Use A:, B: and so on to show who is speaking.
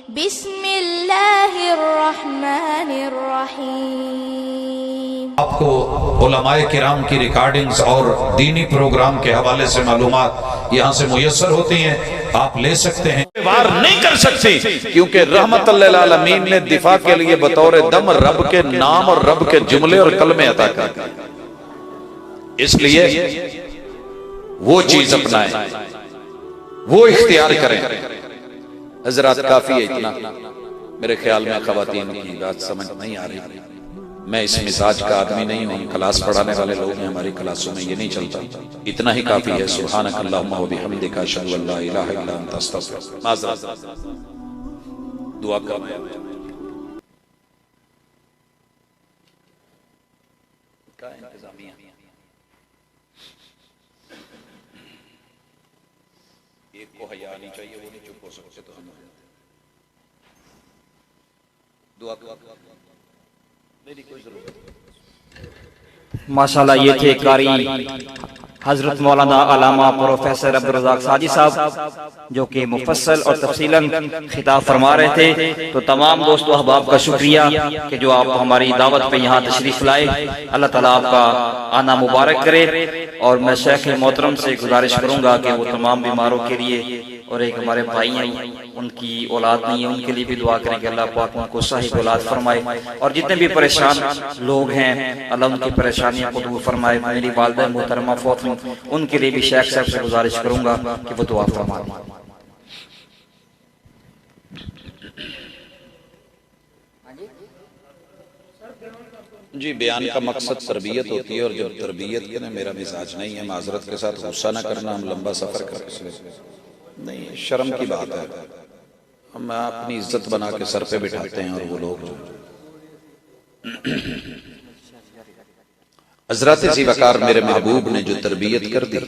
A: बिस्मिल्लाहिर्रहमानिर्रहीम।
B: आपको उलमाए किराम की रिकॉर्डिंग्स और दीनी प्रोग्राम के हवाले से मालूमात यहाँ से मुयस्सर होती हैं, आप ले सकते हैं।
C: वार नहीं कर सकती क्योंकि रहमतुल्लिल आलमीन ने दिफा के लिए बतौर दम रब के नाम और रब के जुमले और कलमे अता कर दिए, इसलिए वो चीज अपनाएं, वो इख्तियार करें। हजरात काफी है इतना, मेरे ख्याल में खवातीन की बात समझ नहीं आ रही। मैं इस मिजाज का आदमी नहीं हूँ, क्लास पढ़ाने वाले लोग हैं, हमारी क्लासों में ये नहीं चलता। इतना ही काफी है। सुब्हानक अल्लाहुम्मा व बिहम्दिका अशहदु अल्ला इलाहा इल्ला अंता अस्तगफिरुक। माज़रत दुआ कर का इंतजामिया एक को हया नहीं चाहिए, वो नहीं चुप हो सकते, तो हम दुआ कर
D: माशाल्लाह। ये थे कारी हजरत मौलाना अल्लामा प्रोफेसर अब्दुल रज़ाक साजी साहब, जो कि मुफस्सल और तफसीलन खिताब फरमा रहे थे। तो तमाम दोस्तों अहबाब का शुक्रिया कि जो आप हमारी दावत पे यहाँ तशरीफ लाए। अल्लाह ताला आपका आना मुबारक करे। और मैं शेख मोहतरम से गुजारिश करूंगा कि वो तमाम बीमारों के लिए, और एक हमारे भाई हैं उनकी औलाद नहीं है, उनके लिए भी दुआ करें कि अल्लाह पाक उनको सही औलाद फरमाए। और जितने भी परेशान लोग हैं अल्लाह उनकी परेशानियों को दूर फरमाए। मेरी वालिदा मोहतरमा फौत हुई, उनके लिए भी शेख साहब से गुजारिश करूंगा कि वो दुआ फरमाए।
C: जी, बयान का मकसद तरबियत होती है, और जब तरबियत के ना मेरा मिजाज नहीं है, माजरत के साथ गुस्सा ना करना, हम लंबा सफर कर नहीं, शर्म की बात है। हम अपनी इज्जत बना के सर पे बिठाते हैं, और वो लोग हजरत ज़ी वकार मेरे महबूब ने जो तरबियत कर दी,